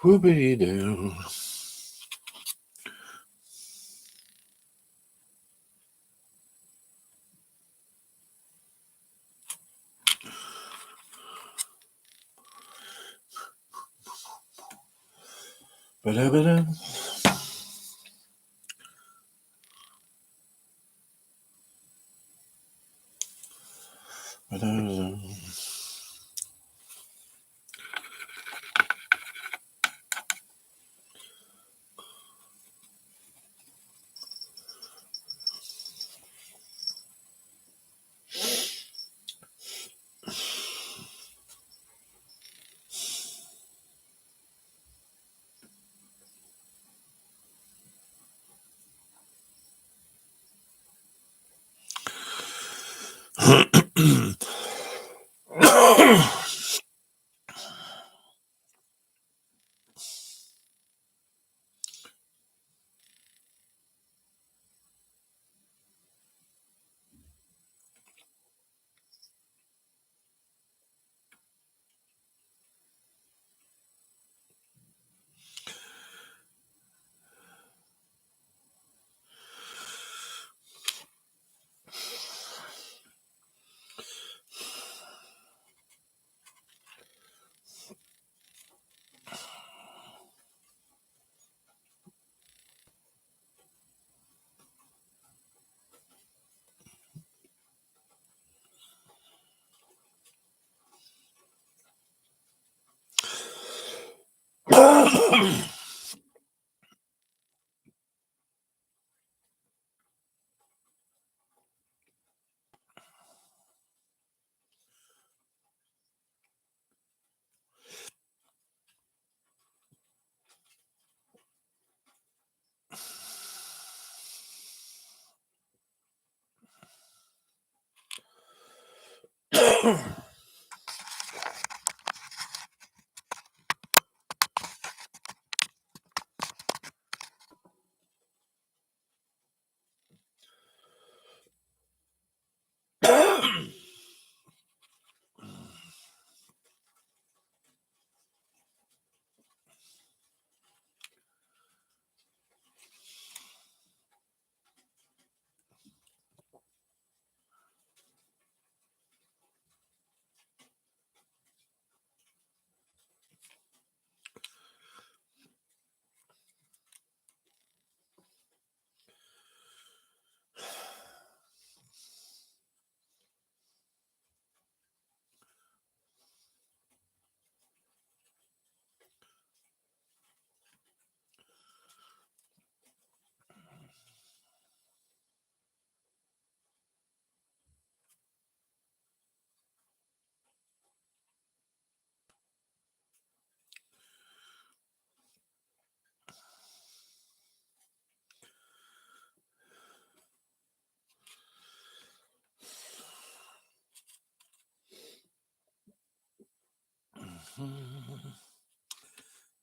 Whoopie doo. Ba-da-ba-da. Ba-da-ba-da.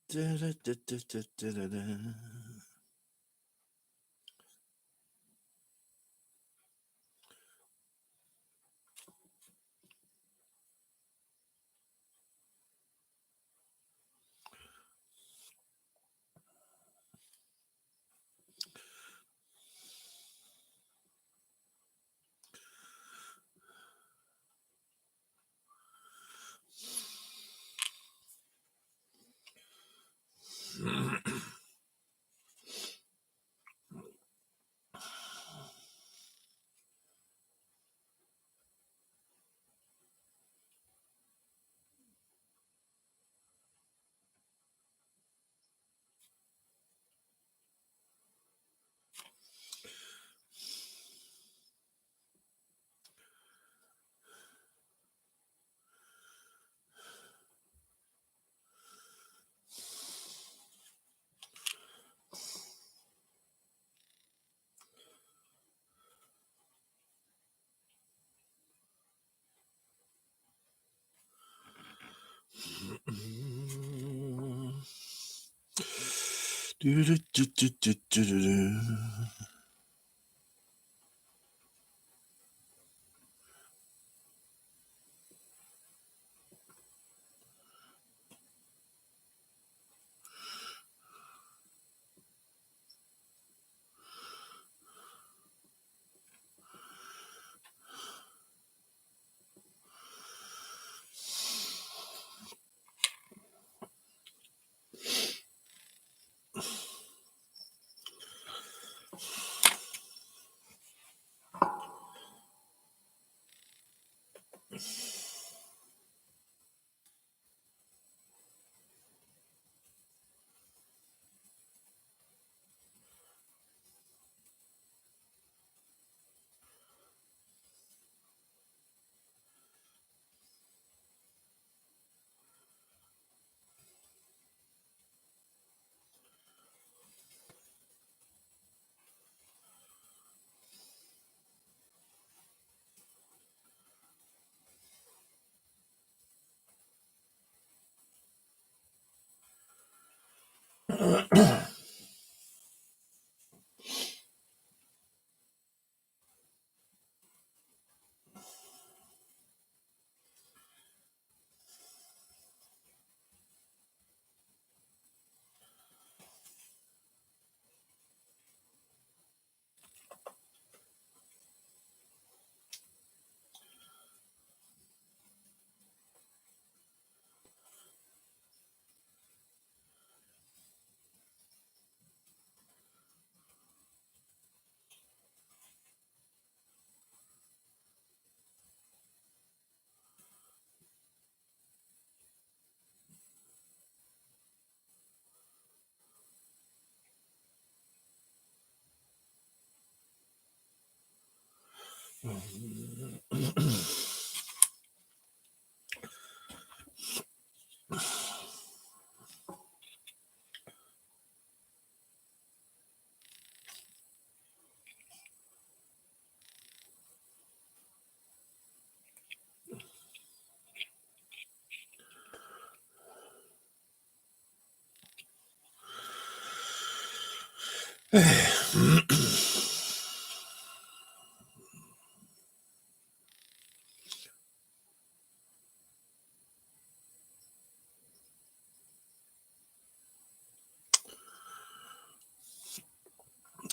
Da-da-da-da-da-da-da.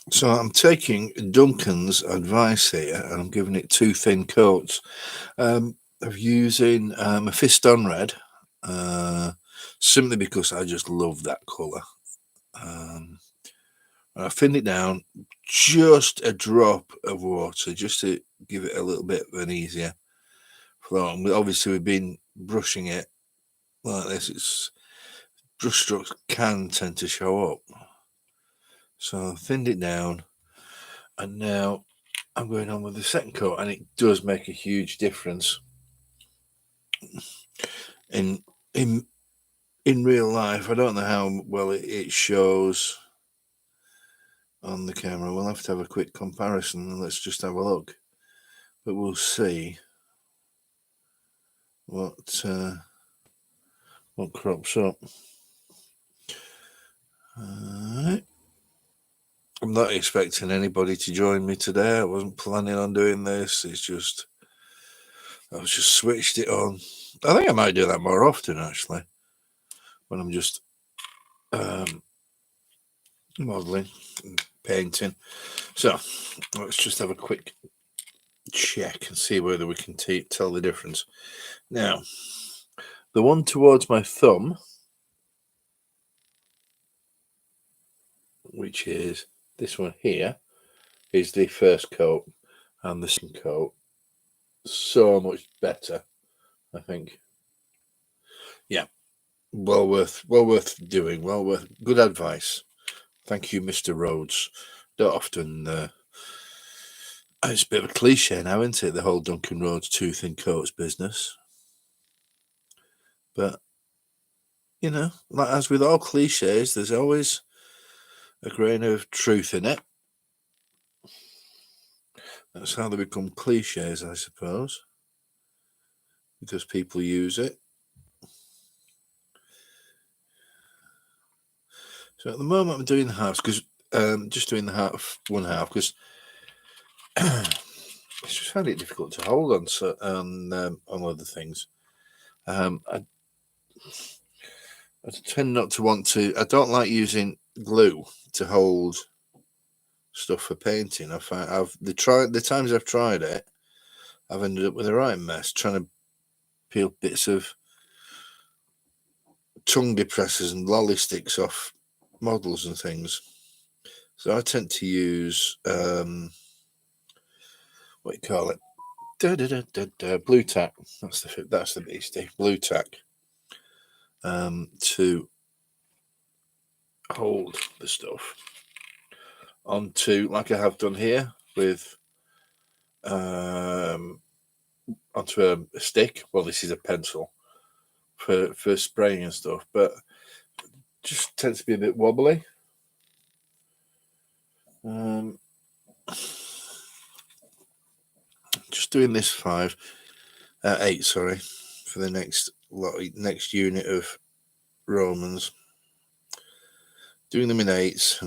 So I'm taking Duncan's advice here, and I'm giving it 2 thin coats of using a Fist on Red, simply because I just love that colour. And I thinned it down, just a drop of water, just to give it a little bit of an easier flow. And obviously, we've been brushing it like this. It's brush strokes can tend to show up. So I thinned it down, and now I'm going on with the second coat, and it does make a huge difference in real life. I don't know how well it shows on the camera. We'll have to have a quick comparison, and let's just have a look. But we'll see what crops up. Alright. I'm not expecting anybody to join me today. I wasn't planning on doing this. It's just I've just switched it on. I think I might do that more often, actually, when I'm just modelling and painting. So let's just have a quick check and see whether we can tell the difference. Now, the one towards my thumb, which is this one here, is the first coat, and the second coat so much better, I think. Yeah, well worth doing. Well worth good advice. Thank you, Mr. Rhodes. Don't often. It's a bit of a cliche now, isn't it? The whole Duncan Rhodes 2 thin coats business. But you know, like as with all cliches, there's always a grain of truth in it. That's how they become cliches, I suppose, because people use it. So at the moment I'm doing the halves because just doing the half, one half, because I just find it difficult to hold on other things. I tend not to want to. I don't like using glue to hold stuff for painting. I find the times I've tried it, I've ended up with a right mess trying to peel bits of tongue depressors and lolly sticks off models and things. So I tend to use what do you call it? Blue tack. That's the beastie. Blue tack. To hold the stuff onto, like I have done here, with onto a stick. Well, this is a pencil for spraying and stuff, but just tends to be a bit wobbly. Just doing this 8, sorry, for the next unit of Romans. Doing them in 8s,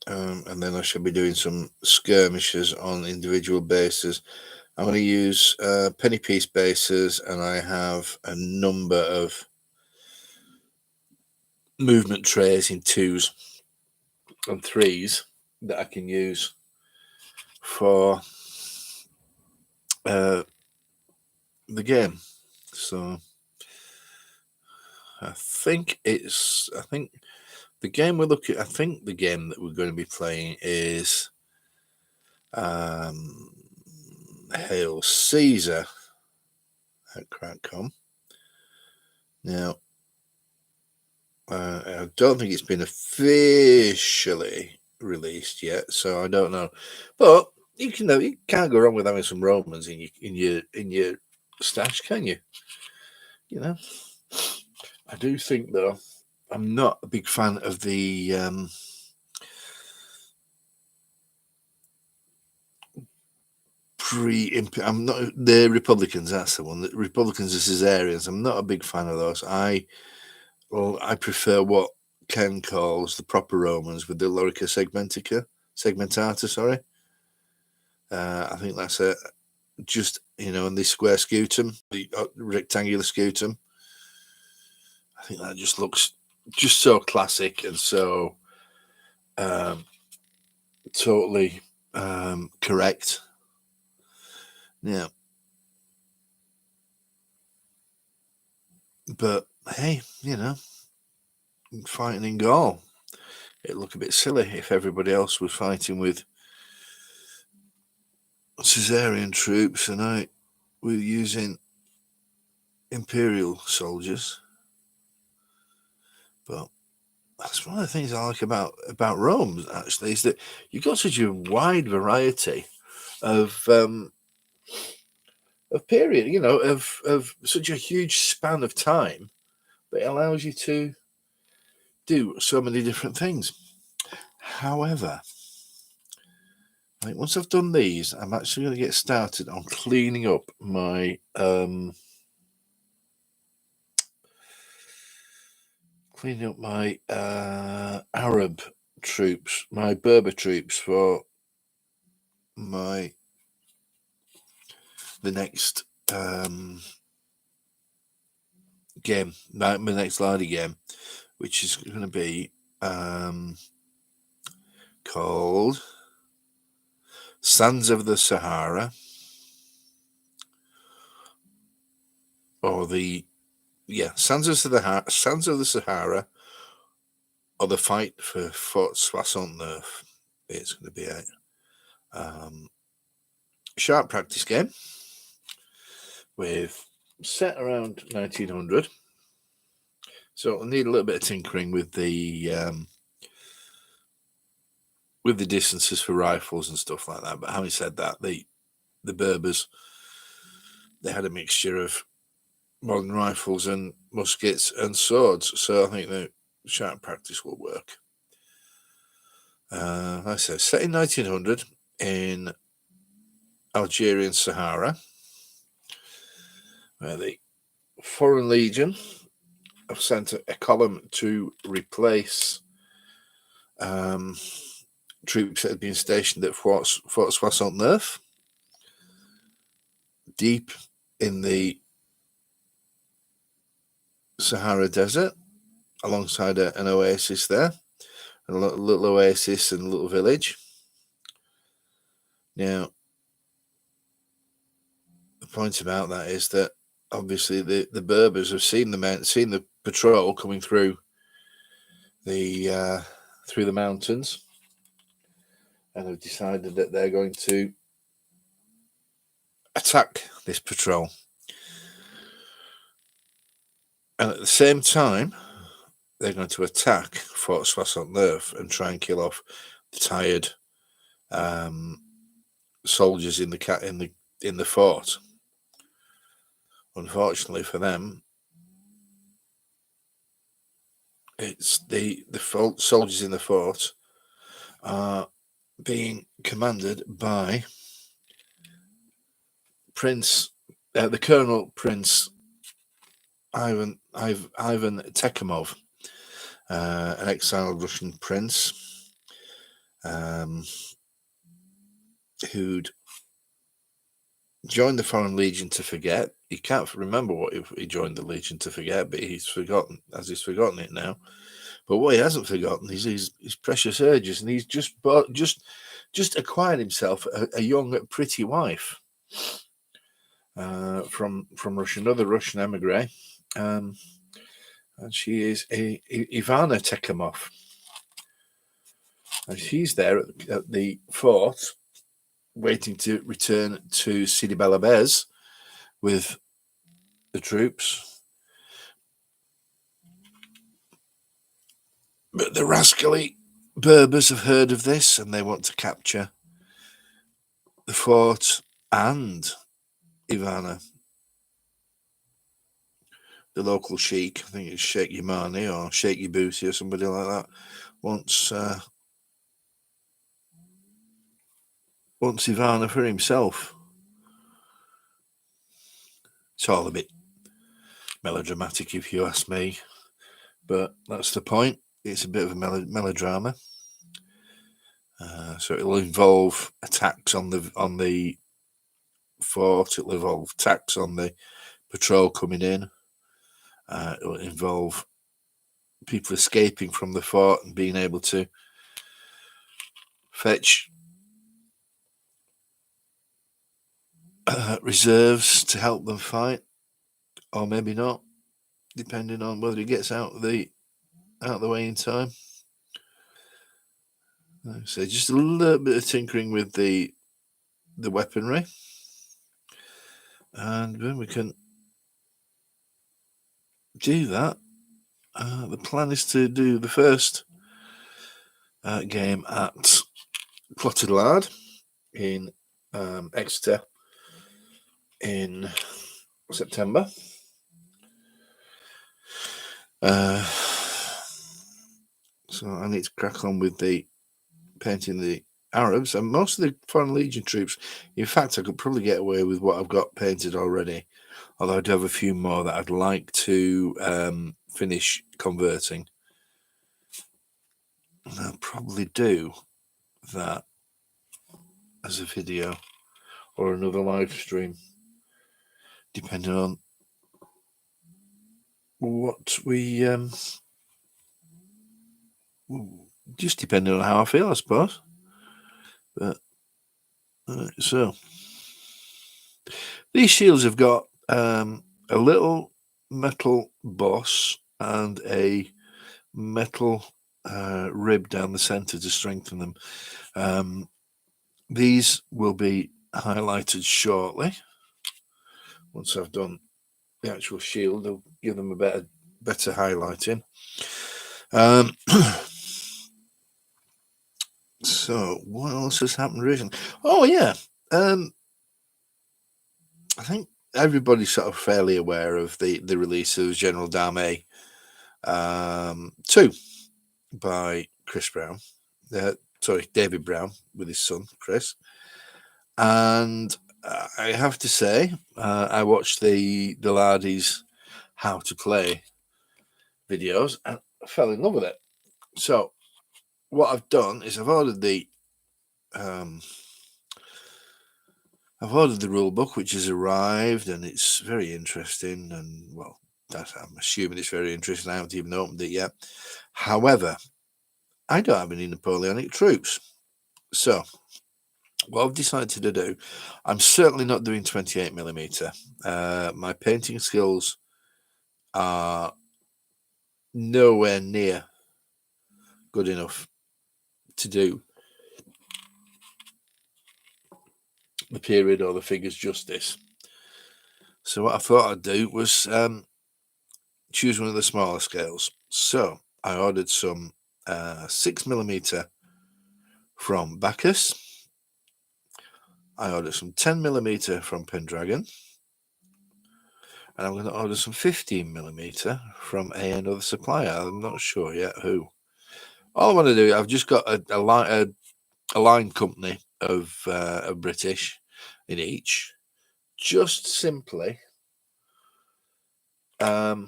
and then I shall be doing some skirmishes on individual bases. I'm going to use penny piece bases, and I have a number of movement trays in 2s and 3s that I can use for the game. So I think the game we're looking. I think the game that we're going to be playing is Hail Caesar at Crackcom. Now, I don't think it's been officially released yet, so I don't know. But you can't go wrong with having some Romans in your stash, can you? You know, I do think though. I'm not a big fan of the I'm not the Republicans. That's the one. The Republicans are Caesarians. I'm not a big fan of those. I prefer what Ken calls the proper Romans with the Lorica segmentata. Sorry, I think that's just in the square scutum, the rectangular scutum. I think that just looks just so classic and so totally correct. Yeah. But hey, fighting in Gaul, it'd look a bit silly if everybody else was fighting with Caesarian troops and I were using imperial soldiers. But that's one of the things I like about Rome, actually, is that you've got such a wide variety of period, of such a huge span of time that it allows you to do so many different things. However, I think once I've done these, I'm actually going to get started on cleaning up my Arab troops, my Berber troops for the next game, my next Lardy game, which is going to be called Sands of the Sahara, or Sands of the Sahara, or the fight for Fort Soissons-Neuf. It's going to be a sharp practice game with set around 1900. So I need a little bit of tinkering with the distances for rifles and stuff like that. But having said that, the Berbers, they had a mixture of modern rifles and muskets and swords. So I think the sharp practice will work. Like I said, set in 1900 in Algerian Sahara, where the Foreign Legion I've sent a column to replace troops that had been stationed at Fort Soissons-Neuf, deep in the Sahara Desert, alongside an oasis there, a little oasis and a little village. Now, the point about that is that obviously the Berbers have seen the patrol coming through the mountains, and have decided that they're going to attack this patrol. And at the same time, they're going to attack Fort Soissons-Neuf and try and kill off the tired soldiers in the fort. Unfortunately for them, it's the soldiers in the fort are being commanded by the Colonel Prince Ivan Tekhomov, an exiled Russian prince who'd joined the Foreign Legion to forget. He can't remember what he joined the Legion to forget, but he's forgotten it now. But what he hasn't forgotten is his precious urges, and he's just acquired himself a young, pretty wife from Russia, another Russian emigre, and she is Ivana Tekhomov, and she's there at the fort, waiting to return to Sidi Belabez with the troops. But the rascally Berbers have heard of this, and they want to capture the fort and Ivana. The local sheik, I think it's Sheikh Yamani or Sheikh Yabusi or somebody like that, wants Ivana for himself. It's all a bit melodramatic, if you ask me, but that's the point. It's a bit of a melodrama. So it'll involve attacks on the fort. It'll involve attacks on the patrol coming in. It will involve people escaping from the fort and being able to fetch reserves to help them fight, or maybe not, depending on whether he gets out of the way in time. So just a little bit of tinkering with the weaponry, and then we can do that. The plan is to do the first game at Clotted Lard in Exeter in September. So I need to crack on with the painting the Arabs and most of the Foreign Legion troops. In fact, I could probably get away with what I've got painted already, although I do have a few more that I'd like to finish converting. And I'll probably do that as a video or another live stream, depending on what we just depending on how I feel, I suppose. But so these shields have got a little metal boss and a metal rib down the center to strengthen them. These will be highlighted shortly. Once I've done the actual shield, I'll give them a better highlighting. So what else has happened recently? Oh yeah, I think everybody's sort of fairly aware of the release of General Dame 2 by Chris Brown. David Brown with his son Chris. And I have to say, I watched the Lardies How to Play videos, and I fell in love with it. So what I've done is I've ordered the rule book, which has arrived, and it's very interesting. And well, I'm assuming it's very interesting. I haven't even opened it yet. However, I don't have any Napoleonic troops, so what I've decided to do, I'm certainly not doing 28mm. My painting skills are nowhere near good enough to do the period or the figures justice. So what I thought I'd do was choose one of the smaller scales. So I ordered some 6mm from Bacchus. I ordered some 10mm from Pendragon. And I'm going to order some 15mm from another supplier. I'm not sure yet who. All I want to do, I've just got a line company of British in each, just simply to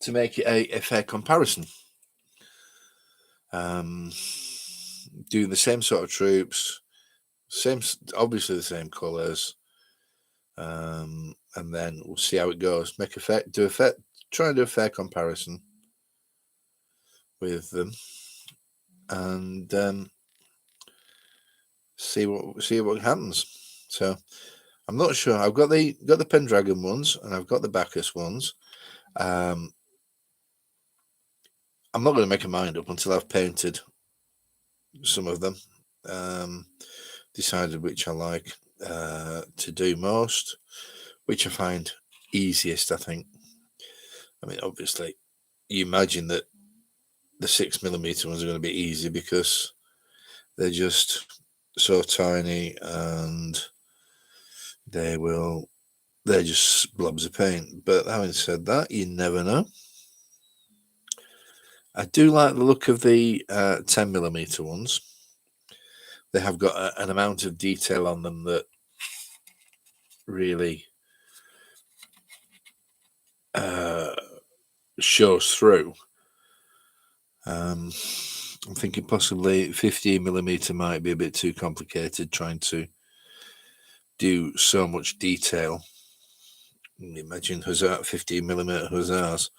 make it a fair comparison. Doing the same sort of troops, obviously the same colours, and then we'll see how it goes. Try and do a fair comparison with them, and see what happens. So I'm not sure. I've got the Pendragon ones and I've got the Bacchus ones. I'm not going to make a mind up until I've painted some of them, decided which I like to do most, which I find easiest, I think. I mean, obviously, you imagine that the 6mm ones are going to be easy because they're just so tiny and they're just blobs of paint. But having said that, you never know. I do like the look of the 10mm ones. They have got an amount of detail on them that really shows through. I'm thinking possibly 15mm might be a bit too complicated, trying to do so much detail. Imagine 15mm hussars.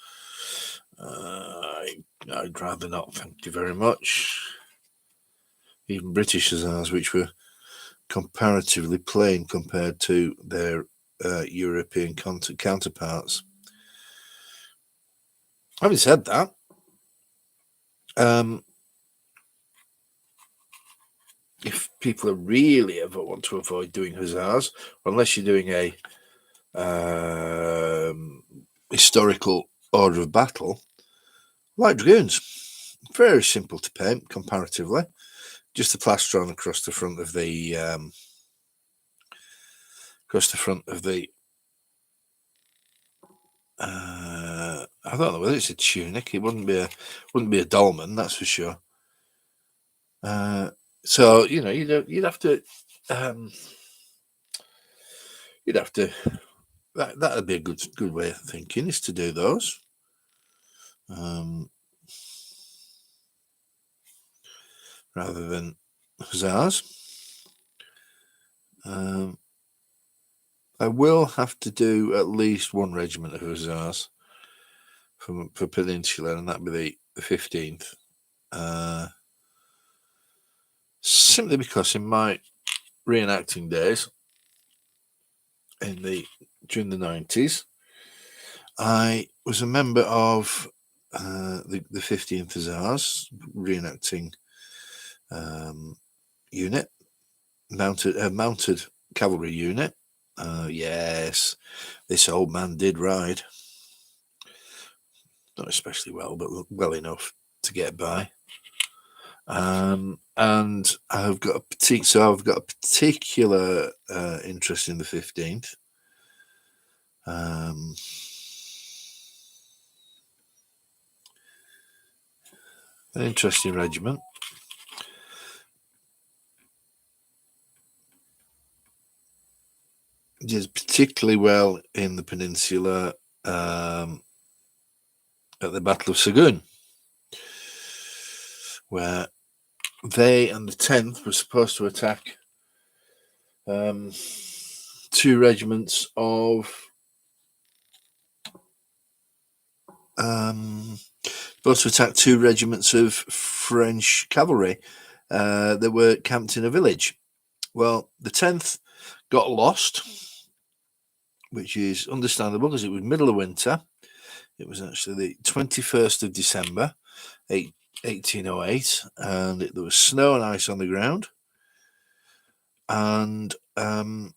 I'd rather not, thank you very much. Even British hussars, which were comparatively plain compared to their European counterparts. Having said that, if people really ever want to avoid doing hussars, unless you're doing a historical order of battle, light dragoons, very simple to paint comparatively. Just the plaster on across the front of the I don't know whether it's a tunic. It wouldn't be a dolman, that's for sure. So you'd have to that'd be a good way of thinking, is to do those. Rather than hussars. I will have to do at least one regiment of hussars for Peninsula, and that'd be the 15th. Simply because in my reenacting days during the 90s, I was a member of the 15th Hussars reenacting unit, mounted cavalry unit. Yes, this old man did ride. Not especially well, but well enough to get by. And I've got a particular interest in the 15th. An interesting regiment. Did particularly well in the Peninsula. at the Battle of Sagoon, where they and the 10th were supposed to attack two regiments of French cavalry that were camped in a village. Well, the 10th got lost, which is understandable because it was middle of winter. It was actually the 21st of December, 1808, and there was snow and ice on the ground, and the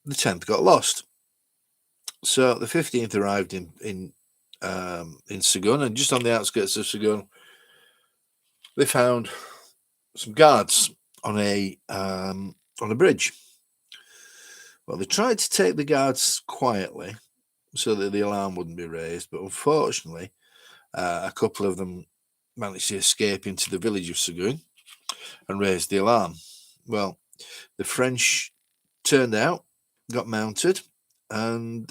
10th got lost. So the 15th arrived in Sagoon, and just on the outskirts of Sagoon, they found some guards on a bridge. Well, they tried to take the guards quietly so that the alarm wouldn't be raised, but unfortunately, a couple of them managed to escape into the village of Sagoon and raised the alarm. Well, the French turned out, got mounted, and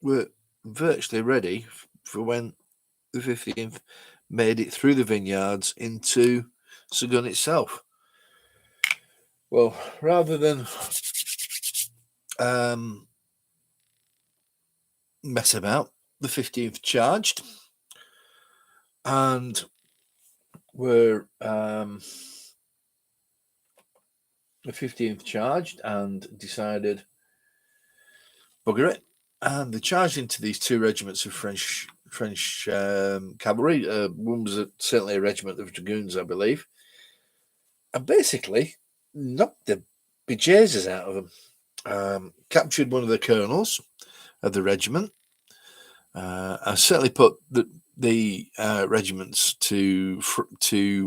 were virtually ready for when the 15th made it through the vineyards into Sagoon itself. Well, rather than mess about, the 15th charged and were the 15th charged and decided bugger it, and they charged into these two regiments of French cavalry. One was certainly a regiment of dragoons, I believe, and basically knocked the bejesus out of them. Captured one of the colonels of the regiment, and certainly put the regiments to flight.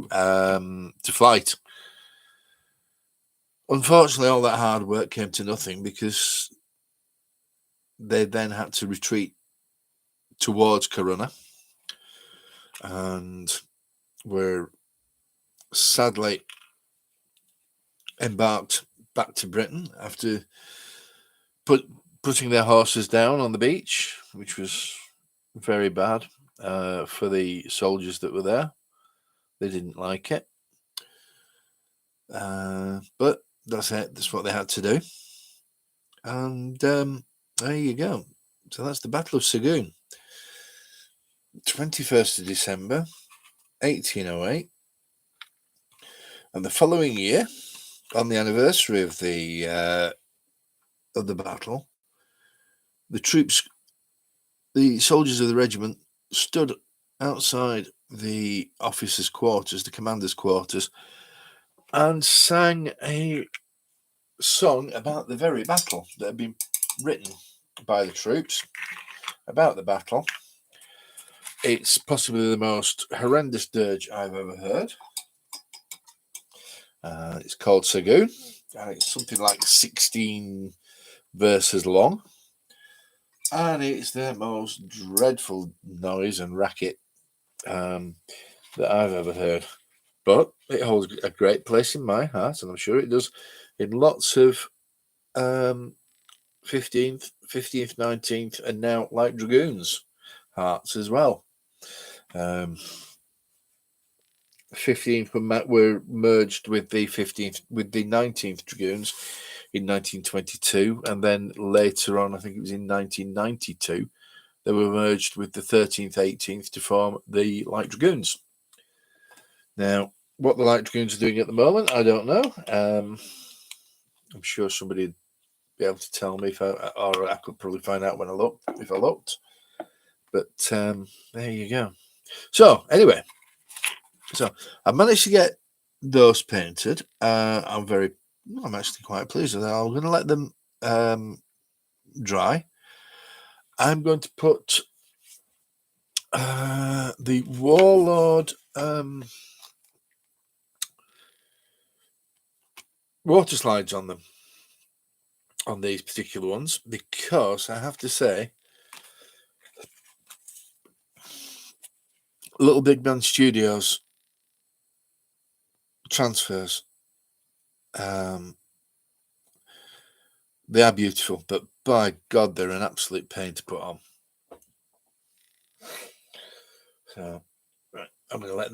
Unfortunately, all that hard work came to nothing because they then had to retreat towards Corunna and were sadly embarked back to Britain after putting their horses down on the beach, which was very bad for the soldiers that were there. They didn't like it. But that's it. That's what they had to do. And there you go. So that's the Battle of Sagoon. 21st of December, 1808. And the following year, on the anniversary of the battle, the soldiers of the regiment stood outside the officers' quarters, the commander's quarters, and sang a song about the very battle that had been written by the troops about the battle. It's possibly the most horrendous dirge I've ever heard. It's called Sagoon. It's something like 16 verses long. And it's the most dreadful noise and racket that I've ever heard. But it holds a great place in my heart, and I'm sure it does in lots of 15th, 19th, and now Light Dragoons hearts as well. 15th were merged with the 19th Dragoons in 1922, and then later on, I think it was in 1992, they were merged with the 13th, 18th to form the Light Dragoons. Now, what the Light Dragoons are doing at the moment, I don't know. I'm sure somebody would be able to tell me, or I could probably find out if I looked. But there you go. So anyway, I managed to get those painted. I'm actually quite pleased with that. I'm going to let them dry. I'm going to put the Warlord water slides on them, on these particular ones, because I have to say, Little Big Man Studios transfers, they are beautiful, but by God, they're an absolute pain to put on. So, right, I'm going to let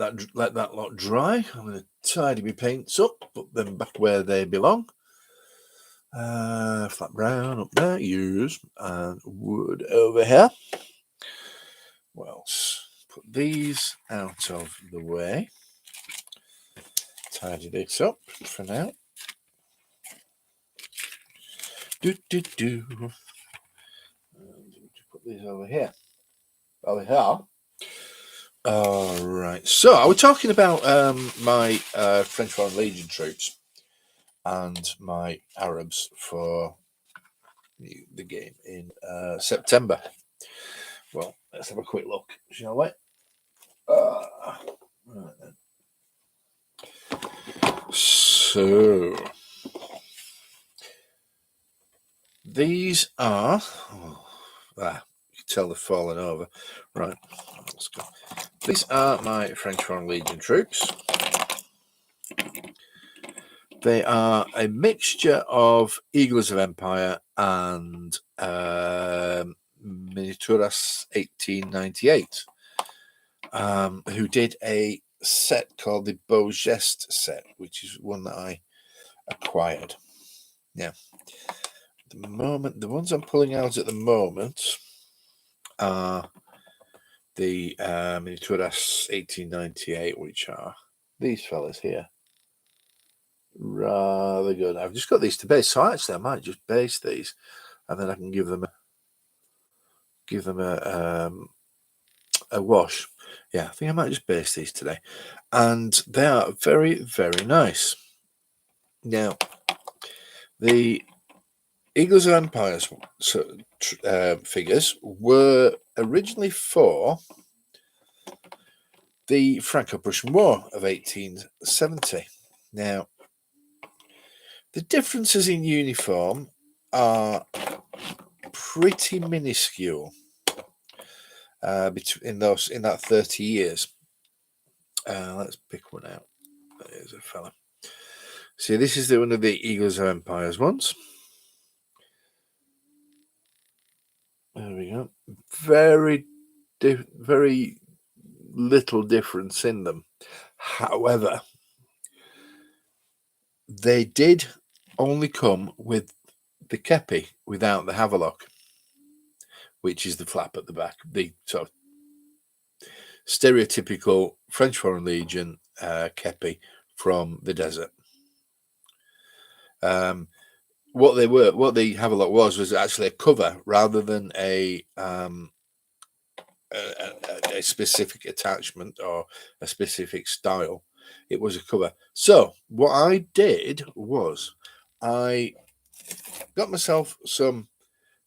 that lot dry. I'm going to tidy my paints up, put them back where they belong. Flat brown up there, use, and wood over here. Well, put these out of the way. Tidy this up for now. Put these over here. Over here. All right. So, I was talking about my French Foreign Legion troops and my Arabs for the game in September. Well, let's have a quick look, shall we? Right then. So, these are. You can tell they've fallen over. Right, let's go. These are my French Foreign Legion troops. They are a mixture of Eagles of Empire and Miniaturas 1898, who did a set called the Beau Geste set, which is one that I acquired. Now, at the moment, the ones I'm pulling out at the moment are the Miniaturas 1898, which are these fellas here. Rather good. I've just got these to base, so actually I might just base these, and then I can give them a wash. Yeah, I think I might just base these today, and they are very, very nice. Now, the Eagles of Empire's figures were originally for the Franco-Prussian War of 1870. Now, the differences in uniform are pretty minuscule in that 30 years. Let's pick one out. There's a fella. See, this is one of the Eagles of Empire's ones. There we go. Very little difference in them. However, they did only come with the kepi without the havelock, which is the flap at the back, the sort of stereotypical French Foreign Legion kepi from the desert. What the havelock was actually a cover rather than a specific attachment or a specific style. It was a cover. So what I did was I got myself some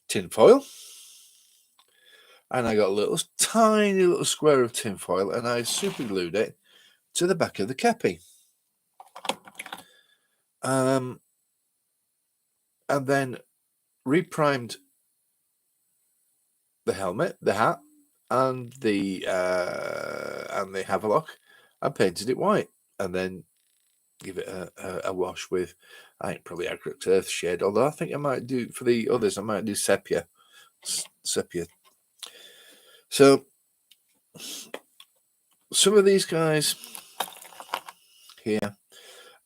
tin foil, and I got a tiny little square of tin foil, and I super glued it to the back of the kepi. And then reprimed the helmet, the hat, and the havelock, and painted it white, and then give it a wash with, I think, probably Acrylic Earth shade. Although I think I might do, for the others, I might do sepia. So some of these guys here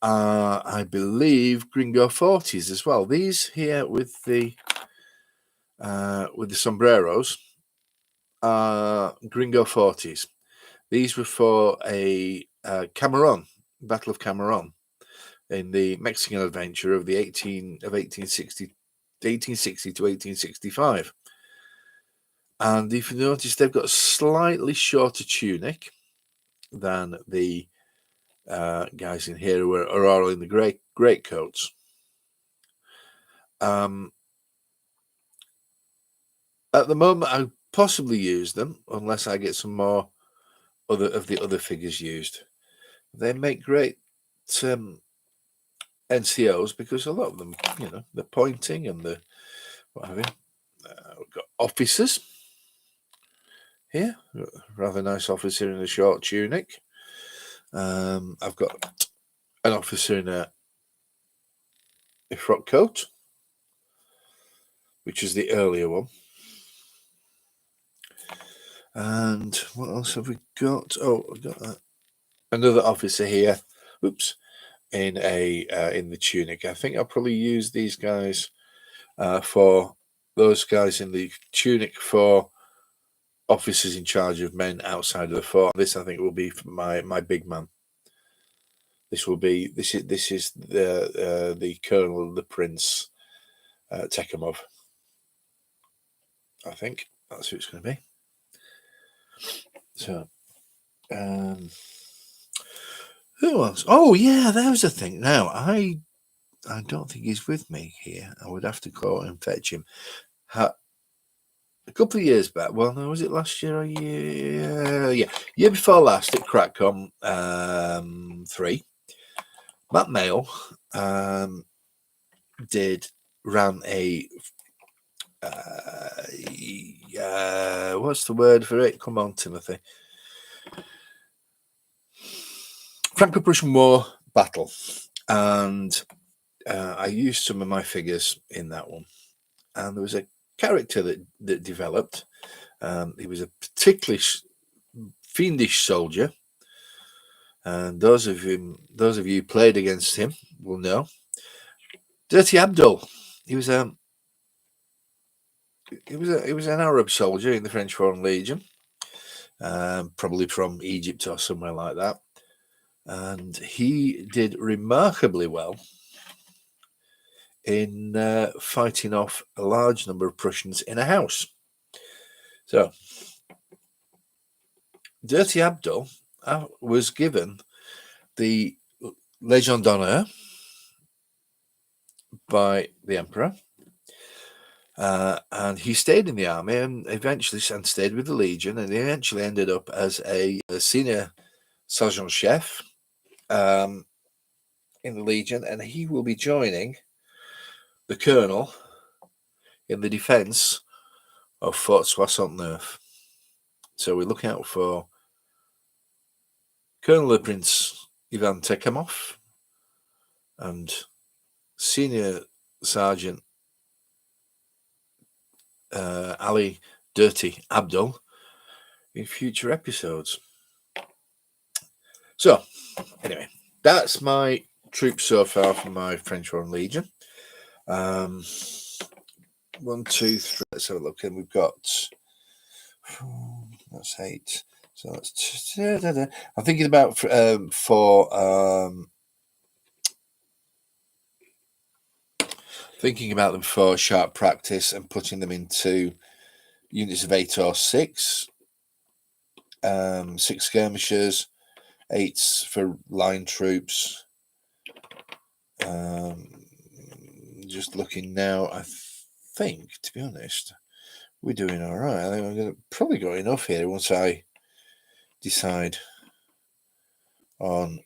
are, I believe, Gringo 40s as well. These here with the sombreros are Gringo 40s. These were for a Cameron, Battle of Cameron, in the Mexican adventure of 1860 to 1865. And if you notice, they've got a slightly shorter tunic than the guys in here who are all in the great coats. At the moment, I possibly use them unless I get some more of the other figures used. They make great NCOs because a lot of them, the pointing and the what have you. We've got officers here, rather nice officer in a short tunic. I've got an officer in a frock coat, which is the earlier one. And what else have we got? Oh, I've got another officer here. Oops, in the tunic. I think I'll probably use these guys for those guys in the tunic for officers in charge of men outside of the fort. This, I think, will be for my big man. This is the colonel, the prince, Tekimov. I think that's who it's going to be. So, who else? Oh yeah, there's a thing. Now I don't think he's with me here. I would have to go and fetch him. A couple of years back. Well, no, was it last year or year before last at Crackcom 3? Matt Mail ran a what's the word for it? Come on, Timothy. Franco-Prussian War battle, and I used some of my figures in that one, and there was a character that developed. He was a particularly fiendish soldier, and those of you who played against him will know. Dirty Abdul. He was an Arab soldier in the French Foreign Legion, probably from Egypt or somewhere like that, and he did remarkably well in fighting off a large number of Prussians in a house. So, Dirty Abdul was given the Légion d'honneur by the Emperor, and he stayed in the army and eventually stayed with the Legion, and he eventually ended up as a senior sergeant chef in the Legion, and he will be joining the colonel in the defence of Fort Soissons-Neuf. So we're looking out for Colonel Prince Ivan Tekimov and Senior Sergeant Ali Dirty Abdul in future episodes. So, anyway, that's my troops so far from my French Foreign Legion. 1, 2, 3. Let's have a look. And we've got that's 8. So that's I'm thinking about thinking about them for sharp practice and putting them into units of 8 or 6. 6 skirmishers, 8s for line troops. Just looking now, I think, to be honest, we're doing all right. I think I'm going to probably got enough here once I decide on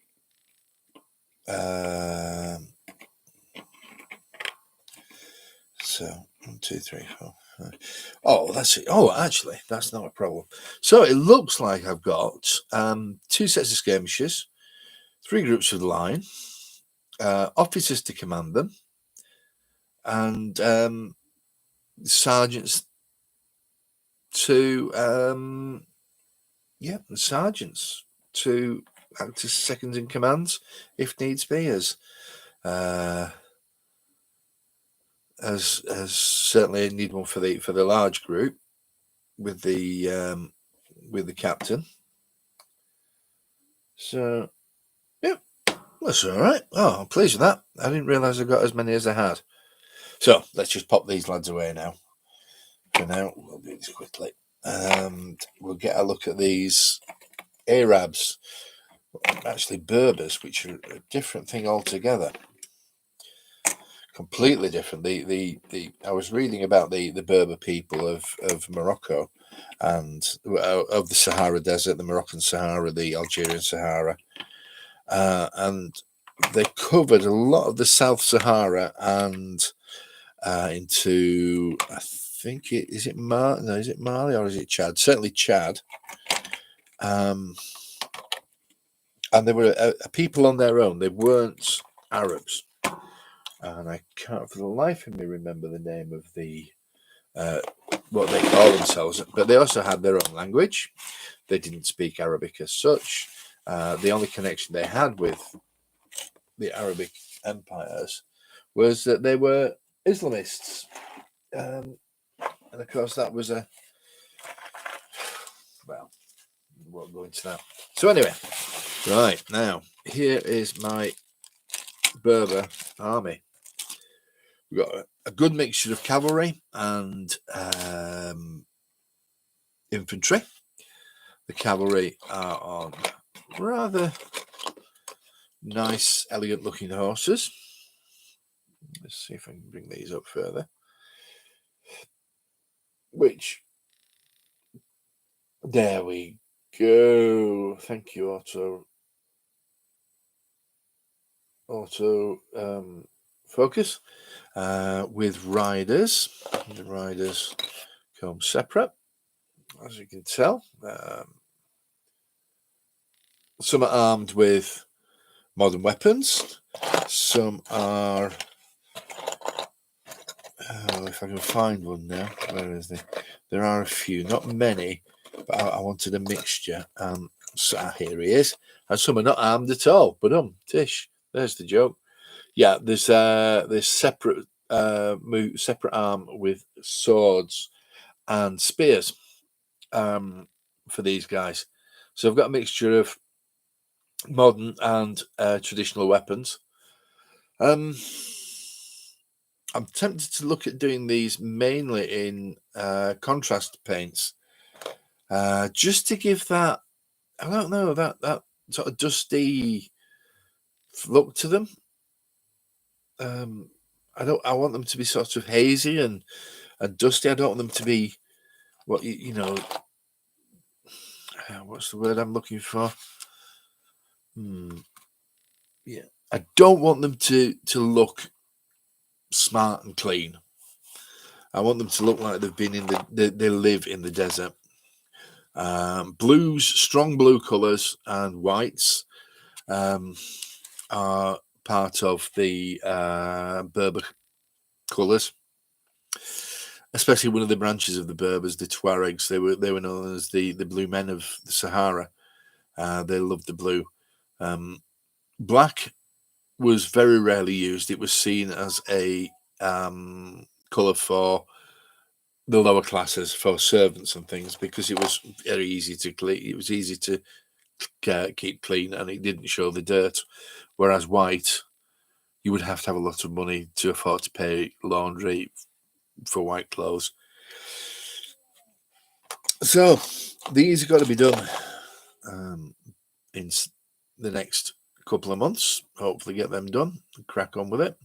so 1, 2, 3, 4, 5. Oh, that's it. Oh, actually, that's not a problem. So it looks like I've got 2 sets of skirmishers, 3 groups of the line, officers to command them, and sergeants to sergeants to act as seconds in commands if needs be, as certainly need one for the large group with the captain. So yeah, that's all right. Oh, I'm pleased with that. I didn't realise I got as many as I had. So let's just pop these lads away now. For now, we'll do this quickly, and we'll get a look at these Arabs, actually Berbers, which are a different thing altogether. Completely different. I was reading about the Berber people of Morocco and of the Sahara Desert, the Moroccan Sahara, the Algerian Sahara, and they covered a lot of the South Sahara and into, I think is it Mali or is it Chad? Certainly Chad. And they were a people on their own. They weren't Arabs. And I can't for the life of me remember the name of the what they call themselves, but they also had their own language. They didn't speak Arabic as such. The only connection they had with the Arabic empires was that they were Islamists. And of course, that was well, we won't go into that. So anyway, right, now, here is my Berber army. We've got a good mixture of cavalry and infantry. The cavalry are on rather nice, elegant-looking horses. Let's see if I can bring these up further. Which, there we go. Thank you, auto focus. With riders. The riders come separate, as you can tell. Some are armed with modern weapons. Some are, if I can find one now, where is it? There are a few, not many, but I wanted a mixture. So here he is. And some are not armed at all. But tish, there's the joke. Yeah, there's separate separate arm with swords and spears for these guys. So I've got a mixture of modern and traditional weapons. I'm tempted to look at doing these mainly in contrast paints, just to give that, I don't know, that sort of dusty look to them. I want them to be sort of hazy and dusty. I don't want them to be what what's the word I'm looking for? Yeah, I don't want them to look smart and clean. I want them to look like they've been they live in the desert. Blues, strong blue colours, and whites are part of the Berber colours. Especially one of the branches of the Berbers, the Tuaregs. They were known as the blue men of the Sahara. They loved the blue. Black was very rarely used. It was seen as a colour for the lower classes, for servants and things, because it was very easy to clean. It was easy to keep clean, and it didn't show the dirt. Whereas white, you would have to have a lot of money to afford to pay laundry for white clothes. So these have got to be done in the next couple of months. Hopefully get them done and crack on with it.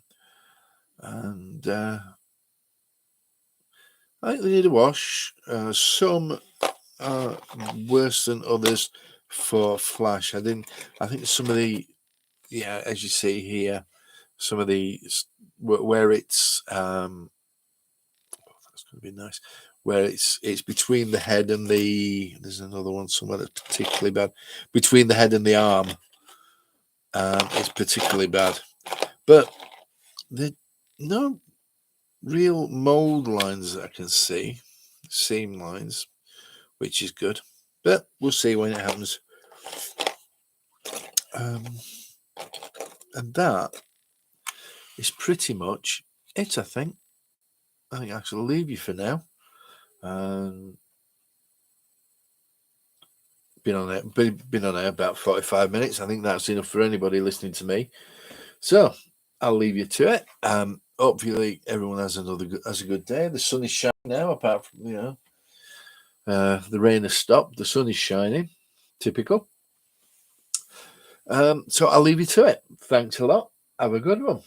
And I think they need a wash. Some are worse than others for flash. I think some of the, as you see here, some of the where it's that's going to be nice. Where it's between the head and there's another one somewhere that's particularly bad. Between the head and the arm, it's particularly bad. But there's no real mold lines that I can see, seam lines, which is good. But we'll see when it happens. And that is pretty much it, I think. I think I shall leave you for now. Been on air about 45 minutes. I think that's enough for anybody listening to me. So I'll leave you to it. Hopefully everyone has a good day. The sun is shining now, apart from the rain has stopped. The sun is shining. Typical. So I'll leave you to it. Thanks a lot. Have a good one.